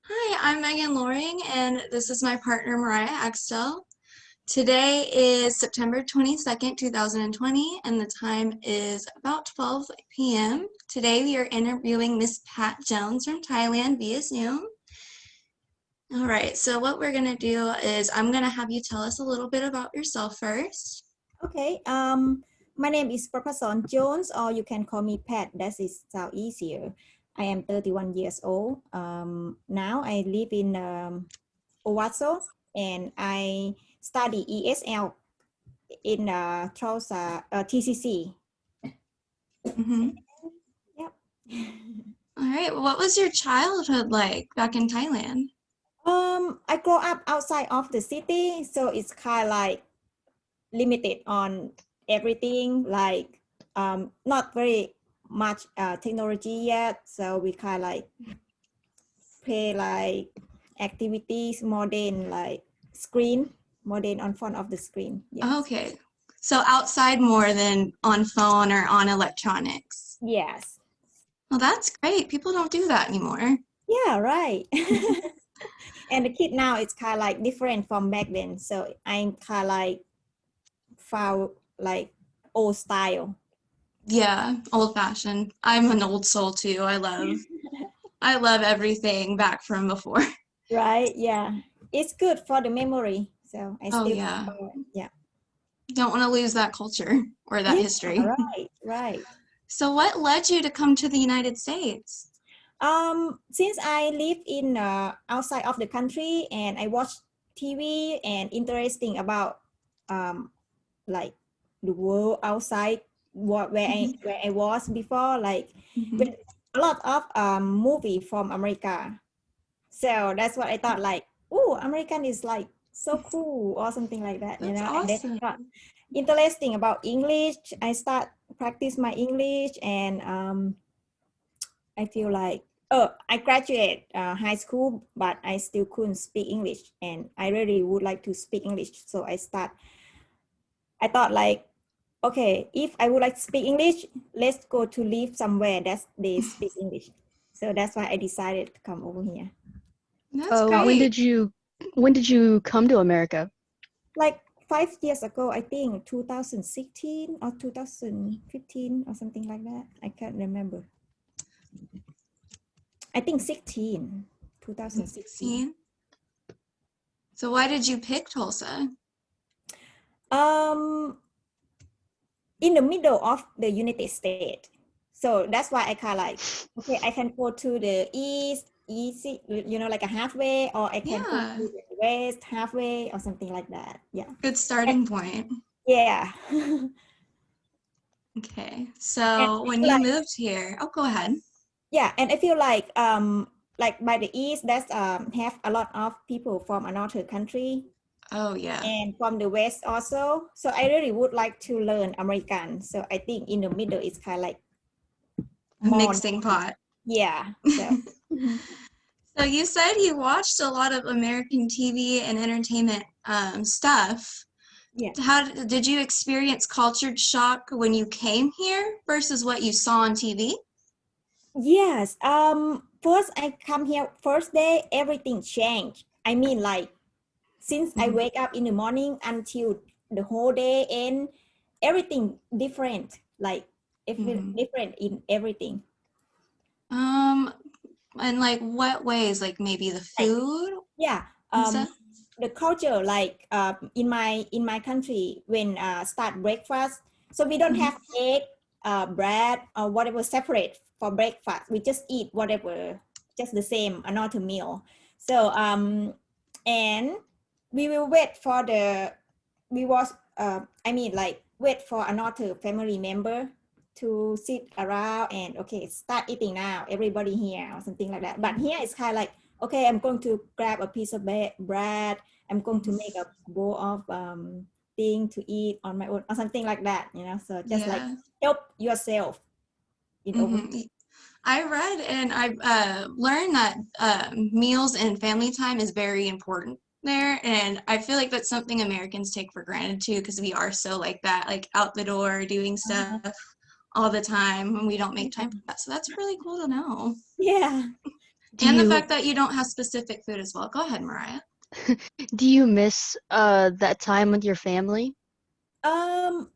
Hi, I'm Megan Loring, and this is my partner Mariah Axtell. Today is September 22nd, 2020, and the time is about 12 p.m. Today we are interviewing Miss Pat Jones from Thailand via Zoom. All right, so what we're going to do is I'm going to have you tell us a little bit about yourself first. Okay, my name is Praphatson Jones, or you can call me Pat. That is sound easier. I am 31 years old. Now I live in OOHRP, and I study ESL in Tulsa, TCC. Mm-hmm. Yep. All right, what was your childhood like back in Thailand? I grew up outside of the city, so it's kind of like limited on everything, like not very much technology yet, so we kind of like play like activities more than like screen, more than on front of the screen. Yes. Okay, so outside more than on phone or on electronics. Yes. Well, that's great. People don't do that anymore. Yeah, right. And the kid now it's kind of like different from back then, so I'm kind of like found like old style. Yeah, old fashioned. I'm an old soul too. I love everything back from before. Right, yeah, it's good for the memory, so I Oh still yeah. yeah. Don't want to lose that culture or that Yeah, history. right, right. So what led you to come to the United States? Since I live in outside of the country and I watch TV and interesting about um, like the world outside what where I was before, like with Mhm. a lot of movie from America. So that's what I thought like, oh, American is like so cool or something like that, you That's know. And then I awesome. got interesting about English. I start practice my English and I feel like, oh, I graduated high school, but I still couldn't speak English, and I really would like to speak English. So I thought like, okay, if I would like to speak English, let's go to live somewhere that they speak English. So that's why I decided to come over here. That's Oh, when great. did you when did you come to America? Like 5 years ago, I think 2016 or 2015 or something like that. I can't remember. I think 16, 2016. 16. So why did you pick Tulsa? Um, in the middle of the United States. So that's why I kind of like, okay, I can go to the east, easy, you know, like a halfway, or I can go to Yeah, the west halfway or something like that. Yeah. good And, starting point. yeah. Okay. And So I when feel you like, moved here, oh, go ahead. yeah, and I feel like by the east, that's have a lot of people from another country Oh yeah, and from the west also. So I really would like to learn American. So I think in the middle it's kind of like a more, mixing pot. yeah. So. Mhm. So you said you watched a lot of American TV and entertainment stuff. Yeah. How did you experience culture shock when you came here versus what you saw on TV? Yes. First I come here first day, everything changed. I mean, like since I Mhm. wake up in the morning until the whole day and everything different. Like if Mhm. different in everything. Um, and like what ways? Like maybe the Like food yeah. and stuff? The culture like in my country when start breakfast, so we don't Mhm. have egg, bread or whatever separate for breakfast. We just eat whatever, just the same another meal. So and we will wait for the we was I mean like wait for another family member to sit around and okay, start eating now, everybody here or something like that. But here it's kind of like, okay, I'm going to grab a piece of bread, I'm going to Mhm. make a bowl of thing to eat on my own or something like that, you know. So just like Yeah. help yourself in over. I read and I learned that meals and family time is very important there. And I feel like that's something Americans take for granted too, because we are so like that, like out the door doing Uh, stuff all the time and we don't make time yeah. for that. So that's really cool to know. Yeah. Do And the you fact that you don't have specific food as well. Go ahead, Mariah. do you miss that time with your family? Um,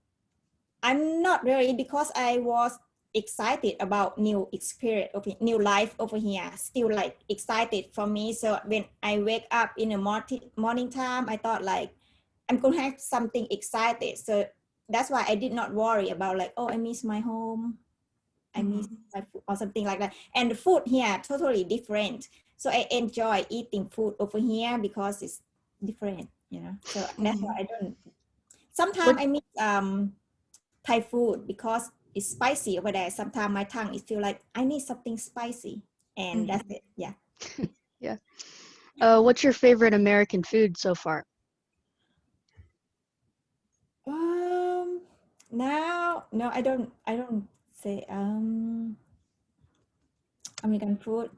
I'm not really because I was excited about new experience of new life over here. Still like excited for me. So when I wake up in the morning time, I thought like I'm gonna have something excited. So that's why I did not worry about like, oh, I miss my home. I miss my food or something like that. And the food here totally different. So I enjoy eating food over here because it's different, you know. So that's why I don't. Sometimes What I miss Thai food because it's spicy over there. Sometimes my tongue is feel like I need something spicy, and that's it. Yeah. yeah. What's your favorite American food so far? Um. Now, no, I don't. I don't say American food.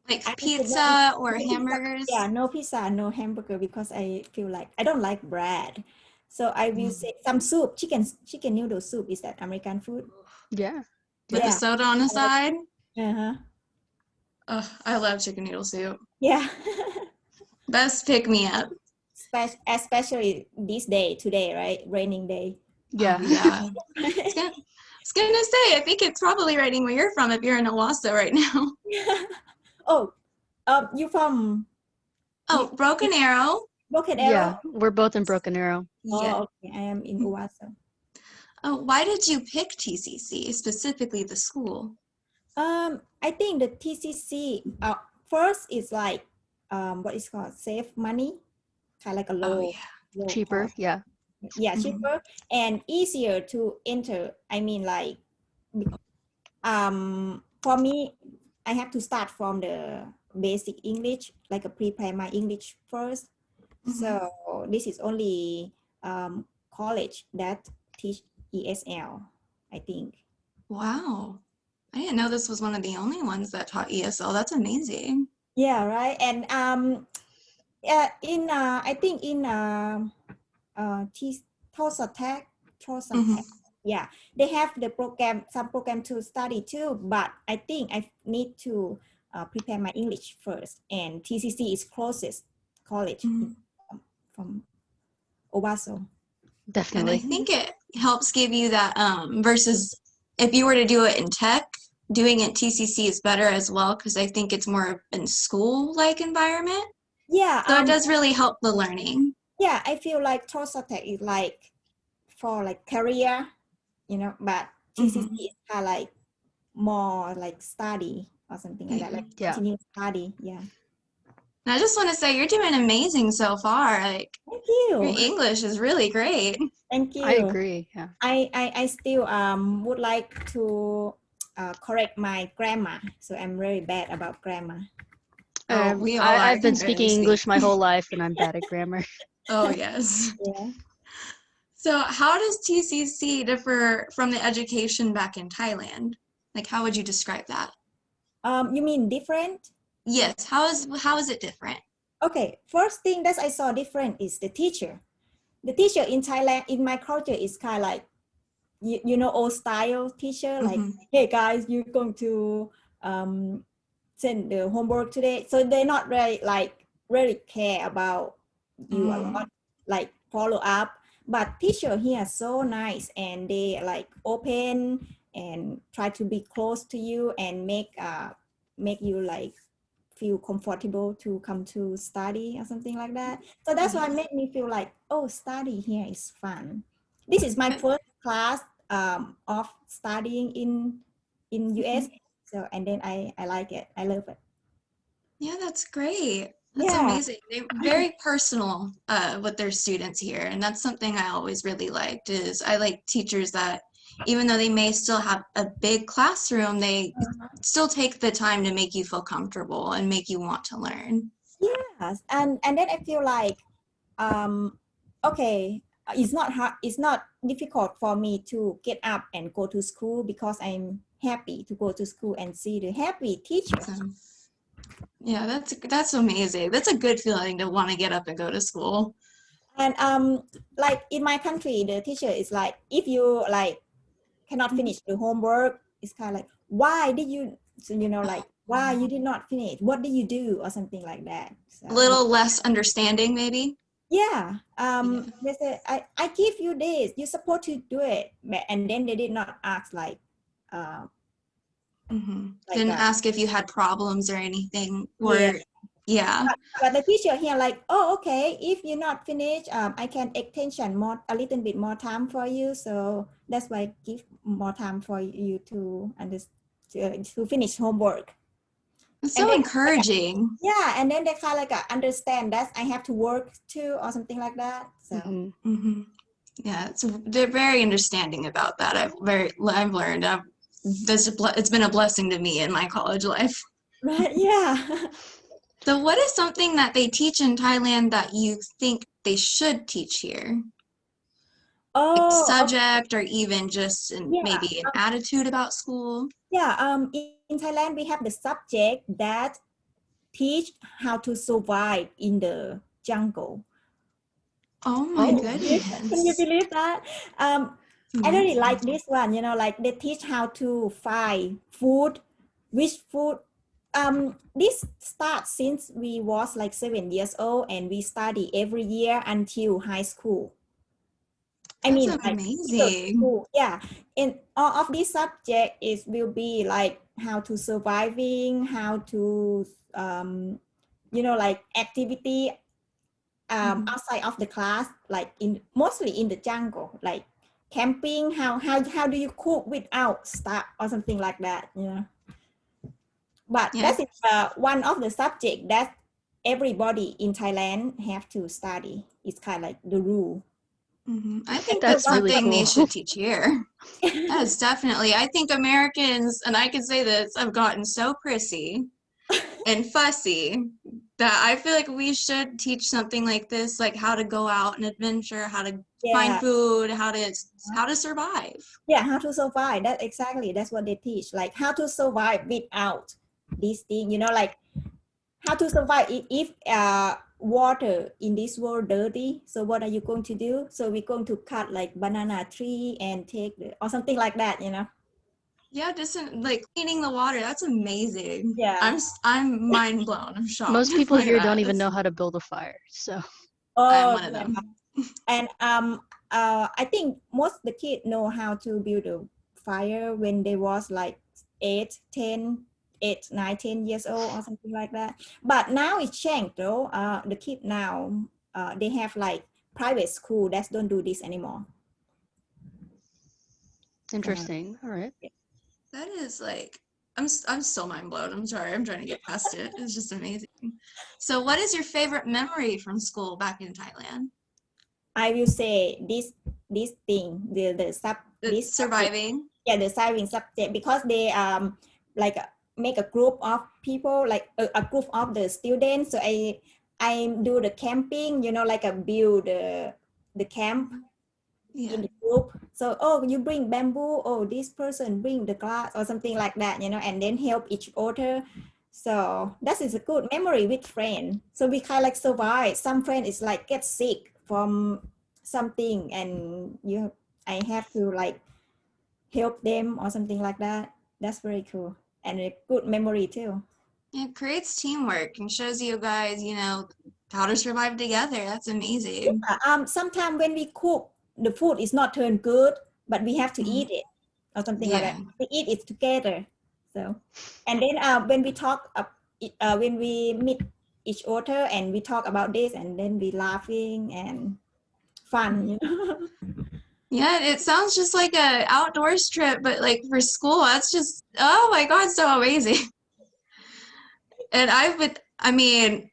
Like I don't eat pizza or no pizza. hamburgers? Yeah, no pizza, no hamburger because I feel like I don't like bread. So I will say some soup, chicken noodle soup. Is that American food? Yeah. With the Yeah. soda on the side? Uh-huh. Ugh, I love chicken noodle soup. Yeah. Best pick me up. Especially this day, today, right? Raining day. Oh Yeah. yeah. I was gonna say, I think it's probably raining where you're from if you're in Owasso right now. Oh, you from Oh, Broken Arrow. Broken Yeah, Arrow? we're both in Broken Arrow. Yeah. Oh, okay. I am in Owasso. Oh, why did you pick TCC, specifically the school? I think the TCC first is like what is called save money, kind of like a Oh low Cheaper, cost. yeah. Yeah, yeah. cheaper and easier to enter. I mean, like for me, I have to start from the basic English, like a prepare my English first. So this is only college that teach ESL, I think. Wow. I didn't know this was one of the only ones that taught ESL. That's amazing. Yeah, right. And in I think in Tulsa Tech, Tulsa Hmm. Tech. Yeah, they have the program, some program to study too. But I think I need to prepare my English first. And TCC is closest college from Owasso. And I Definitely. think it helps give you that versus if you were to do it in tech, doing it TCC is better as well because I think it's more in school-like environment. Yeah, So it does really help the learning. yeah, I feel like Tulsa Tech is like for like career, you know, but TCC is kind of like more like study or something like that, Yeah. like Yeah. continue study. Yeah. And I just want to say you're doing amazing so far. Like Thank your you. English is really great. Thank I you. agree. Yeah. I still would like to correct my grammar. So I'm very bad about grammar. Oh, we all are. I've I been can barely speaking speak. English my whole life and I'm bad at grammar. Oh, yes. Yeah. So how does TCC differ from the education back in Thailand? Like, how would you describe that? You mean different? Yes. How is it different? Okay. First thing that I saw different is the teacher. The teacher in Thailand, in my culture, is kind of like you know, old style teacher. Like, hey guys, you're going to send the homework today. So they're not really care about you a lot, like follow up. But teacher here are so nice and they like open and try to be close to you and make you like feel comfortable to come to study or something like that. So that's why it made me feel like, oh, study here is fun. This is my first class of studying in US. So and then I like it. I love it. Yeah, that's great. That's Yeah. amazing. They're very personal with their students here, and that's something I always really liked. Is I like teachers that, even though they may still have a big classroom, they still take the time to make you feel comfortable and make you want to learn. Yes. And then I feel like okay, it's not hard, it's not difficult for me to get up and go to school because I'm happy to go to school and see the happy teacher. So, yeah, that's amazing. That's a good feeling to want to get up and go to school. And like in my country, the teacher is like, if you like cannot finish the homework, it's kind of like, why did you, so, you know, like why you did not finish? What did you do? Or something like that. So A little less understanding, maybe. yeah, Yeah. they said, I give you this, you're supposed to do it. And then they did not ask like, like Didn't ask if you had problems or anything, yeah. or yeah. But the teacher here like, oh, okay, if you're not finished, I can extension more, a little bit more time for you. So that's why I give more time for you to understand, to finish homework. It's And so then, encouraging. yeah, and then they kind of like understand that I have to work too or something like that. So Yeah, they're very understanding about that. I've learned. It's been a blessing to me in my college life. right, yeah. So what is something that they teach in Thailand that you think they should teach here? Like Oh, subject or even just yeah. maybe an attitude about school? Yeah, in Thailand, we have the subject that teach how to survive in the jungle. Oh my Oh, Can you goodness. believe that? I really like this one, you know, like they teach how to find food, which food. This starts since we was like 7 years old and we study every year until high school. I That's mean, like middle amazing. school, yeah. And all of this subject is will be like how to surviving, how to, you know, like activity outside of the class, like in mostly in the jungle, like camping. How do you cook without stuff or something like that, you know? But Yeah. that is one of the subject that everybody in Thailand have to study. It's kind of like the rule. I think that's that's really something they cool. should teach here. That is definitely, I think Americans, and I can say this, have gotten so prissy and fussy that I feel like we should teach something like this, like how to go out and adventure, how to find Yeah, food, how to survive. yeah, how to survive. That exactly, that's what they teach. Like how to survive without this thing, you know, like how to survive if water in this world dirty. So what are you going to do? So we're going to cut like banana tree and take or something like that, you know? Yeah, just like cleaning the water. That's amazing. Yeah. I'm mind blown. I'm shocked Most people by here that. don't even know how to build a fire. So I'm Oh, one of yeah. them. And I think most the kids know how to build a fire when they was like 8, 10, 8, 9, 10 years old or something like that. But now it's changed though. The kids now, they have like private school that don't do this anymore. interesting. All right. That is like, I'm still mind blown. I'm sorry. I'm trying to get past it. It's just amazing. So, what is your favorite memory from school back in Thailand? I will say this thing, the this subject, Surviving. yeah, the surviving subject, because they like make a group of people, like a group of the students. So I do the camping, you know, like a build the camp Yeah. in the group. So oh, you bring bamboo, oh this person bring the glass or something like that, you know, and then help each other. So that is a good memory with friends. So we kind of like survive. Some friend is like get sick from something and I have to like help them or something like that. That's very cool and a good memory too. It creates teamwork and shows you guys, how to survive together. That's amazing. Sometimes when we cook, the food is not turned good, but we have to eat it or something like that. Yeah. We eat it together. So, and then when we talk, when we meet each other and we talk about this, and then we laughing and fun, you know. Yeah, it sounds just like a outdoors trip, but like for school, that's just, oh my God, so amazing. And I mean,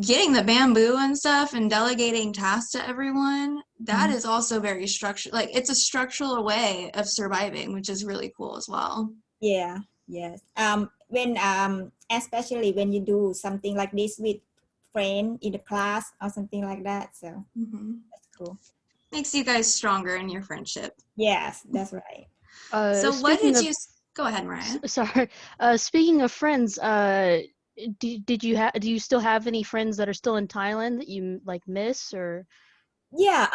getting the bamboo and stuff and delegating tasks to everyone, that is also very structured. Like it's a structural way of surviving, which is really cool as well. Yeah. Yes. When especially when you do something like this with friend in the class or something like that. So that's cool. Makes you guys stronger in your friendship. Yes, that's right. So what Speaking did of, you, go ahead, Mariah. sorry. Speaking of friends, do you still have any friends that are still in Thailand that you like miss or? Yeah,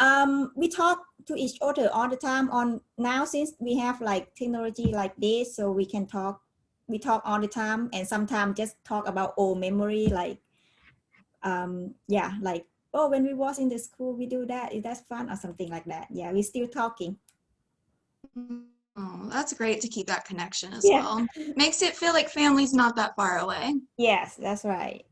we talk to each other all the time on now since we have like technology like this, so we can talk we talk all the time, and sometimes just talk about old memory, like yeah, like, oh, when we was in the school, we do that. Is that fun or something like that? Yeah, we still talking. Oh, that's great to keep that connection as Yeah. well. Makes it feel like family's not that far away. Yes, that's right.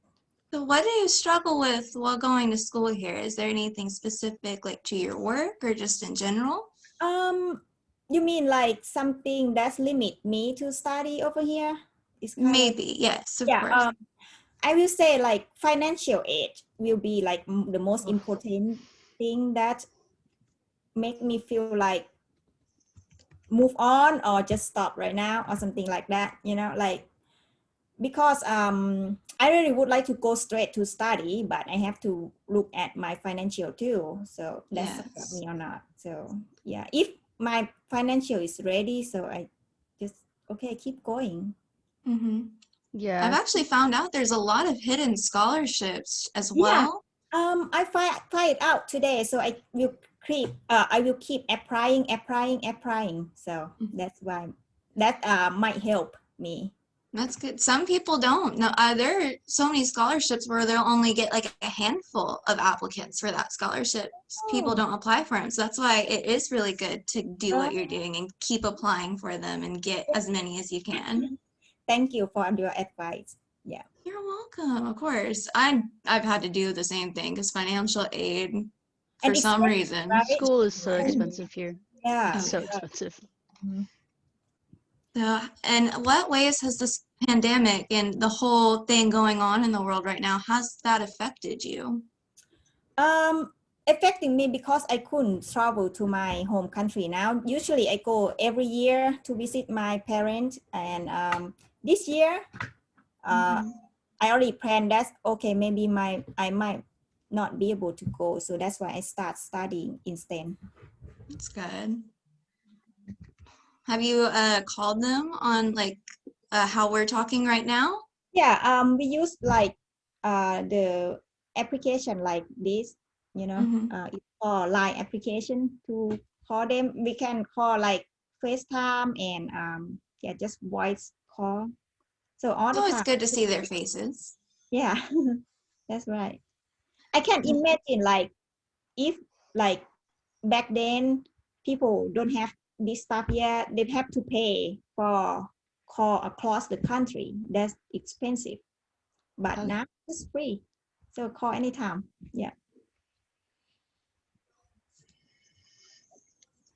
So what do you struggle with while going to school here? Is there anything specific like to your work or just in general? You mean like something that's limit me to study over here? It's kind of, Maybe, yes, of yeah. course. I will say like financial aid will be like the most important thing that make me feel like move on or just stop right now or something like that, you know, like, because I really would like to go straight to study, but I have to look at my financial too, so that's support Yes. me or not. So yeah, if my financial is ready, so I just, okay, keep going. Mm-hmm. I've Yeah. actually found out there's a lot of hidden scholarships as Yeah. well. I find it out today, so I will keep applying. So that's why that might help me. That's good. Some people don't. No, there are so many scholarships where they'll only get like a handful of applicants for that scholarship. People Oh, don't apply for them. So that's why it is really good to do uh, what you're doing and keep applying for them and get as many as you can. thank you for your advice. Yeah. You're welcome, of course. I've had to do the same thing because financial aid, for And some expensive, reason. right? School is so expensive here. Yeah. Oh, So yeah. expensive. Mhm. So, in what ways has this pandemic and the whole thing going on in the world right now, has that affected you? Affecting me because I couldn't travel to my home country now. Usually I go every year to visit my parents, and this year Mhm. I already planned that, okay, maybe I might not be able to go, so that's why I start studying instead. That's good. Have you called them on like how we're talking right now? Yeah, we use like the application like this, you know, Mm-hmm. it's called line application. To call them, we can call like FaceTime and yeah, just voice call. So all It's the always time, good to see their faces. yeah, that's right. I can Mm. imagine like if like back then people don't have this stuff yet, they have to pay for call across the country. That's expensive, but Oh, now it's free, so call anytime. Yeah.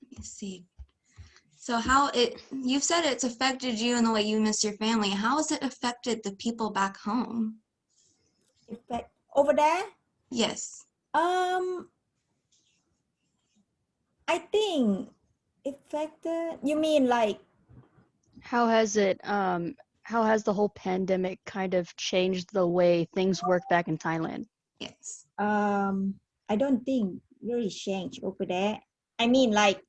let me see. So you've said it's affected you in the way you miss your family. How has it affected the people back home? But over there, Yes. um I think affected, you mean like How has the whole pandemic kind of changed the way things work back in Thailand? Yes. I don't think really change over there. I mean like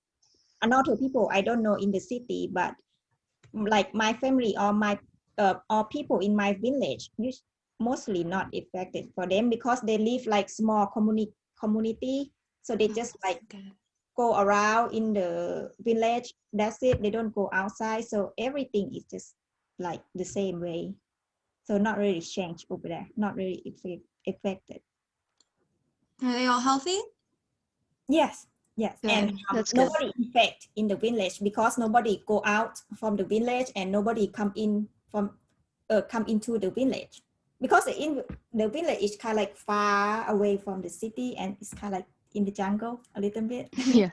a lot of people I don't know in the city, but like my family or my or people in my village, mostly not affected for them because they live like small community, so they Oh, just that's like good. go around in the village, that's it, they don't go outside, so everything is just like the same way, so not really change over there, not really affected. Are they all healthy? Yes, yes, and Good. That's good. nobody infect in the village because nobody go out from the village and nobody come in from come into the village, because in the village is kind of like far away from the city and it's kind of like in the jungle a little bit. Yeah.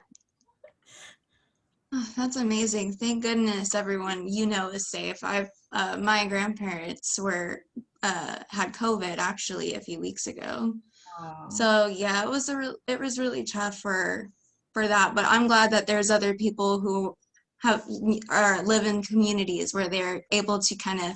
Oh, that's amazing. Thank goodness everyone you know is safe. My grandparents were had COVID actually a few weeks ago. So yeah, it was really tough for that. But I'm glad that there's other people who live in communities where they're able to kind of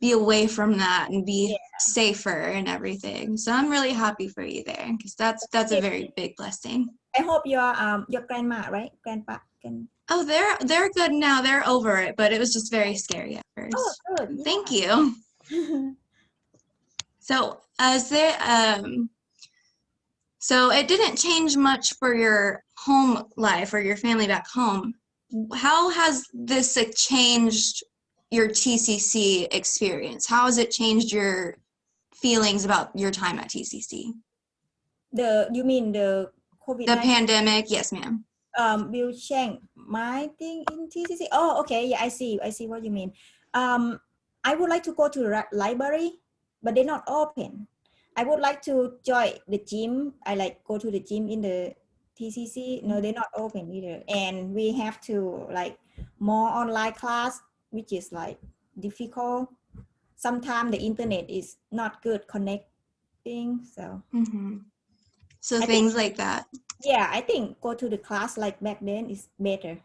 be away from that and be Yeah. safer and everything. So I'm really happy for you there because that's a very big blessing. I hope your grandma, right? Grandpa can. Oh, they're good now. They're over it, but it was just very scary at Oh, first. good. Thank you. Yeah. So, so it didn't change much for your home life or your family back home. How has this changed your TCC experience? How has it changed your feelings about your time at TCC? You mean the The COVID-19 pandemic, yes, ma'am. will change my thing in TCC? Oh, okay. Yeah, I see what you mean. I would like to go to the library, but they're not open. I would like to join the gym. I like go to the gym in the TCC. No, they're not open either. And we have to like more online class, which is like difficult. Sometimes the internet is not good connecting. So So I things think, like that. yeah, I think go to the class like back then is better.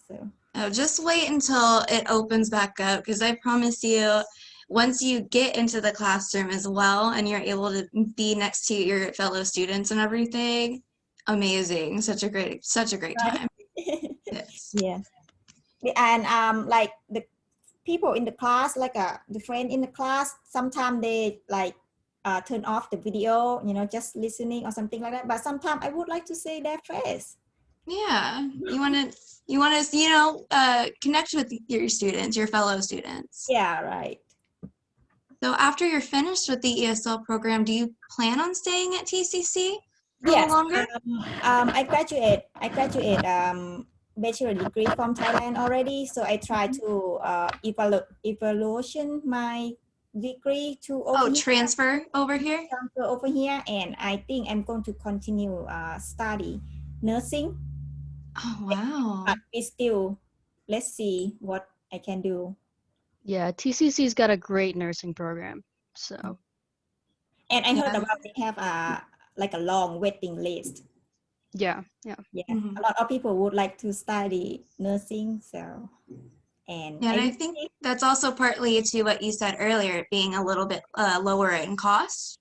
So Oh, just wait until it opens back up, because I promise you, once you get into the classroom as well and you're able to be next to your fellow students and everything, amazing. Such a great right. time. Yes. Yeah. And like the people in the class, like the friend in the class, sometimes they like turn off the video, just listening or something like that. But sometimes I would like to say their face. Yeah. You want to, connect with your students, your fellow students. Yeah, right. So after you're finished with the ESL program, do you plan on staying at TCC a little Yes. longer? I graduate bachelor degree from Thailand already. So I try to evaluation my degree to Oh, transfer over here? transfer over here, and I think I'm going to continue study nursing. Oh, wow. But we still, let's see what I can do. Yeah, TCC's got a great nursing program. So And I heard Yeah. about they have like a long waiting list. yeah. Yeah, Mhm. a lot of people would like to study nursing. So, and Yeah, and I I think that's also partly to what you said earlier, it being a little bit lower in cost.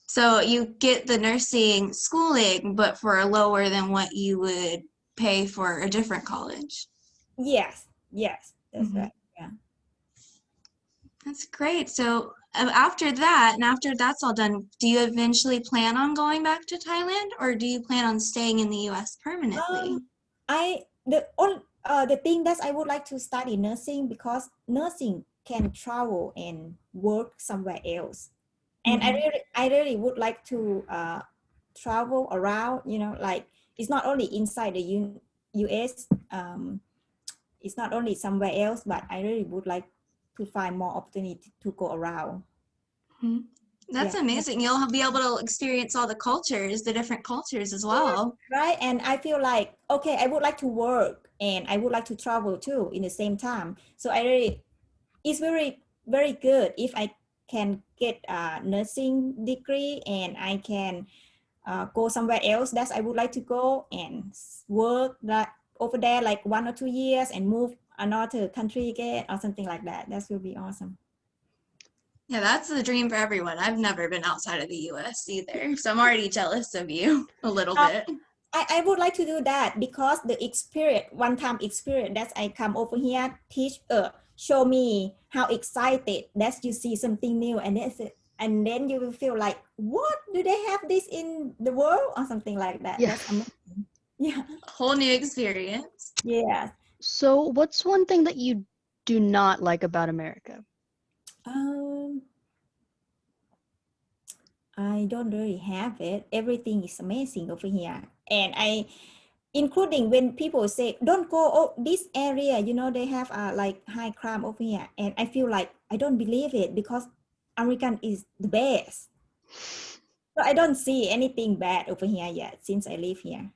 So you get the nursing schooling, but for lower than what you would pay for a different college. yes, that's Mhm. right. Yeah. That's great. So after that, and after that's all done, do you eventually plan on going back to Thailand, or do you plan on staying in the US permanently? The thing that I would like to study nursing because nursing can travel and work somewhere else. And Mhm. I really would like to travel around, like it's not only inside the US, it's not only somewhere else, but I really would like to find more opportunity to go around. Mhm. That's Yeah. amazing. You'll be able to experience all the cultures, the different cultures as well. Right. And I feel like, okay, I would like to work and I would like to travel too in the same time. So it's very, very good if I can get a nursing degree and I can go somewhere else that I would like to go and work that over there like 1 or 2 years and move another country again or something like that. That will be awesome. Yeah, that's the dream for everyone. I've never been outside of the US either, so I'm already jealous of you a little Uh, bit. I would like to do that because the one time experience that I come over here show me how excited that you see something new and that's it. And then you will feel like, what, do they have this in the world or something like that? Yeah. That's amazing. Yeah. Whole new experience. Yeah. So what's one thing that you do not like about America? I don't really have it. Everything is amazing over here. And including when people say, don't go this area, they have like high crime over here. And I feel like I don't believe it because American is the best. So I don't see anything bad over here yet since I live here.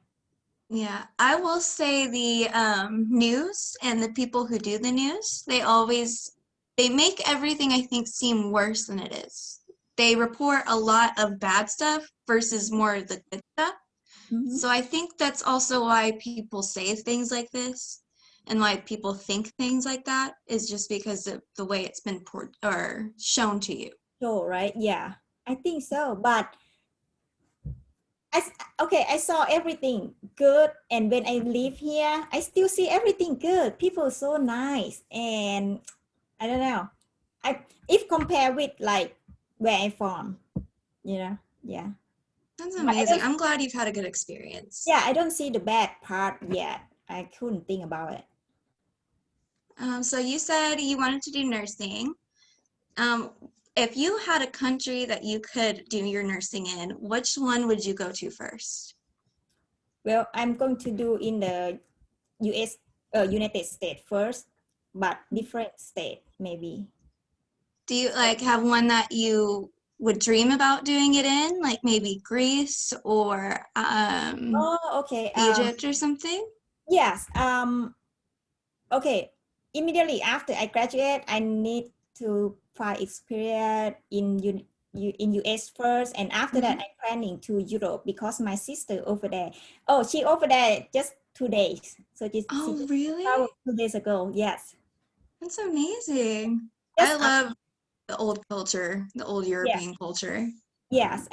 Yeah, I will say the news and the people who do the news, they make everything I think seem worse than it is. They report a lot of bad stuff versus more of the good stuff. Mhm. So I think that's also why people say things like this and why people think things like that is just because of the way it's been shown to you. So, right? Yeah, I think so. But I saw everything good, and when I live here, I still see everything good. People are so nice, and I don't know. If compared with like where I'm from, yeah. That's But amazing. I'm glad you've had a good experience. I don't see the bad part yet. I couldn't think about it. So you said you wanted to do nursing. If you had a country that you could do your nursing in, which one would you go to first? Well, I'm going to do in the US, United States first, but different state maybe. Do you like have one that you would dream about doing it in, like maybe Greece or Oh, okay. Egypt or something? Yes. Okay. Immediately after I graduate, I need to try experience in US first, and after that, I'm planning to Europe because my sister over there. Oh, she over there just 2 days. So she Oh, just really? traveled 2 days ago. Yes. That's amazing. I Just love the old culture, the old yes. European culture. Yes.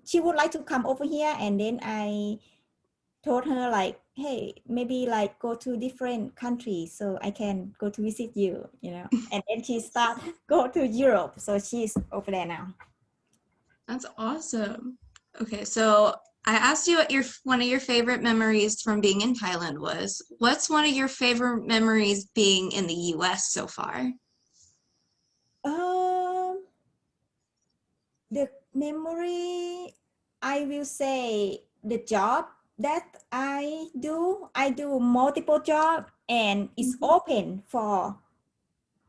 She would like to come over here, and then I told her like, hey, maybe like go to different countries so I can go to visit you, you know. And then she start go to Europe. So she's over there now. That's awesome. Okay, so I asked you what one of your favorite memories from being in Thailand was. What's one of your favorite memories being in the US so far? The memory, I will say the job that I do multiple job and it's open for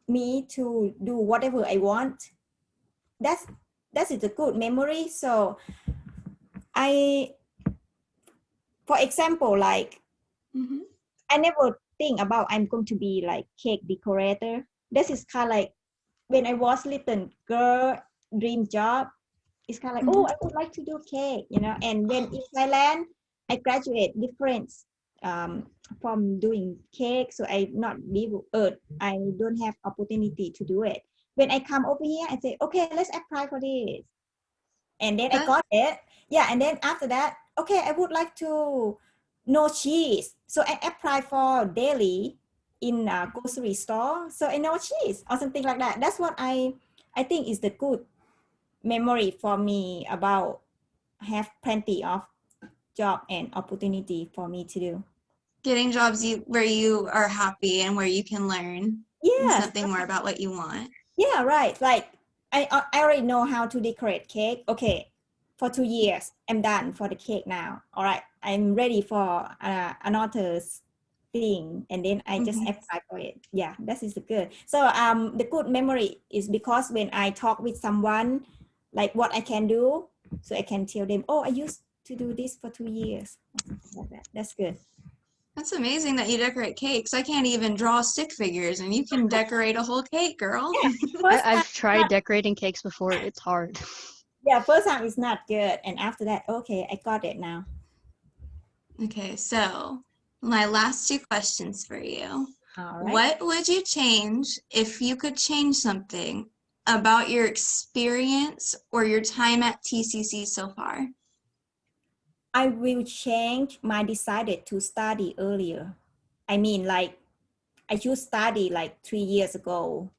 me to do whatever I want. That is a good memory. So I, for example, like I never think about I'm going to be like cake decorator. This is kind of like when I was little girl dream job. It's kind of like, oh, I would like to do cake, you know. And when in Thailand, I graduate different from doing cake, so I not be I don't have opportunity to do it. When I come over here, I say, okay, let's apply for this, and then I got it. Yeah, and then after that, okay, I would like to know cheese, so I apply for daily in a grocery store, so I know cheese or something like that. That's what I think is the good memory for me about have plenty of job and opportunity for me to do. Getting jobs where you are happy and where you can learn Yes. something more about what you want. Yeah, right. Like I already know how to decorate cake. Okay, for 2 years, I'm done for the cake now. All right, I'm ready for another thing, and then I just apply for it. Yeah, that is good. So the good memory is because when I talk with someone, like what I can do, so I can tell them, oh, I used to do this for 2 years. Like that. That's good. That's amazing that you decorate cakes. I can't even draw stick figures, and you can decorate a whole cake, girl. Yeah, I've tried decorating cakes before. It's hard. yeah, first time is not good, and after that, okay, I got it now. Okay, so my last two questions for you. All right. What would you change if you could change something about your experience or your time at TCC so far? I will change my decided to study earlier. I mean, like I should study like 3 years ago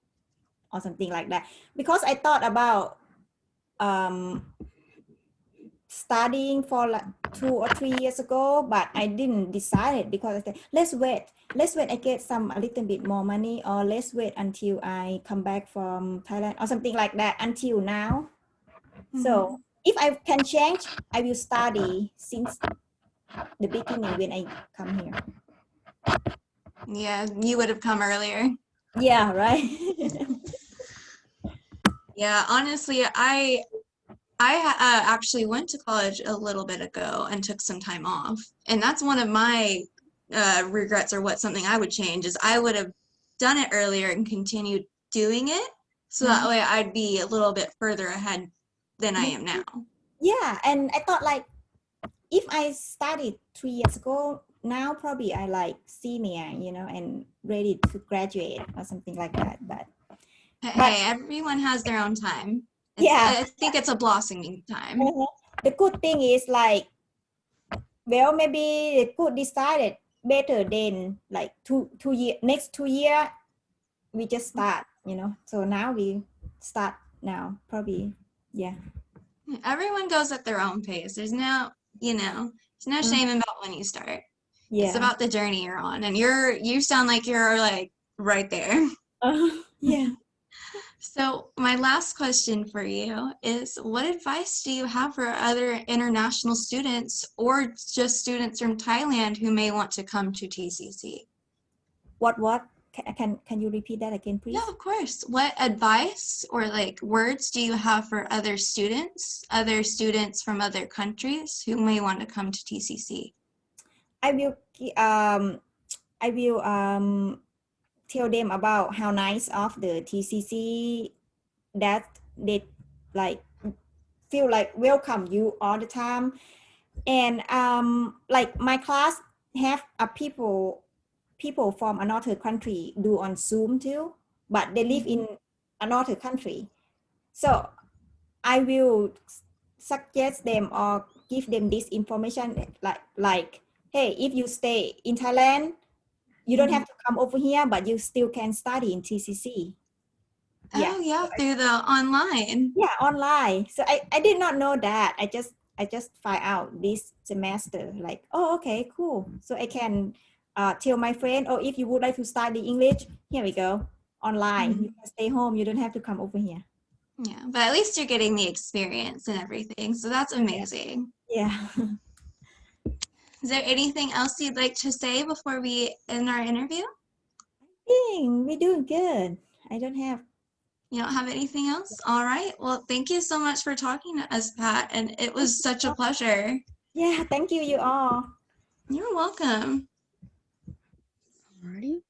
or something like that, because I thought about studying for like 2 or 3 years ago, but I didn't decide it because I said, let's wait. I get a little bit more money, or let's wait until I come back from Thailand or something like that until now. So if I can change, I will study since the beginning when I come here. Yeah, you would have come earlier. Yeah, right. Yeah, honestly, I actually went to college a little bit ago and took some time off. And that's one of my regrets, or something I would change is I would have done it earlier and continued doing it. So that way I'd be a little bit further ahead than I am now. Yeah, and I thought like if I started 3 years ago, now probably I like senior, you know, and ready to graduate or something like that. But Hey, everyone has their own time. Yeah, I think it's a blossoming time. the good thing is like, well, maybe they could decide it better than like two year next 2 year we just start, you know. So now we start now, probably. Yeah. Everyone goes at their own pace. There's no, there's no shame about when you start. Yeah. It's about the journey you're on. And you sound like you're like right there. Yeah. So my last question for you is, what advice do you have for other international students or just students from Thailand who may want to come to TCC? What? Can you repeat that again, please? Yeah, of course. What advice or like words do you have for other students from other countries who may want to come to TCC? I will tell them about how nice of the TCC, that they like feel like welcome you all the time, and like my class have people from another country do on Zoom too, but they live in another country. So I will suggest them or give them this information like hey, if you stay in Thailand, you don't have to come over here, but you still can study in TCC. Oh yeah, through the online. Yeah, online. So I did not know that. I just find out this semester, like, oh, okay, cool. So I can tell my friend, oh, if you would like to study English, here we go, online. You can stay home. You don't have to come over here. Yeah, but at least you're getting the experience and everything, so that's amazing. Yeah. Is there anything else you'd like to say before we end our interview? We're doing good. I don't have. You don't have anything else? All right. Well, thank you so much for talking to us, Pat, and it was such a pleasure. Yeah, thank you, you all. You're welcome. Alrighty.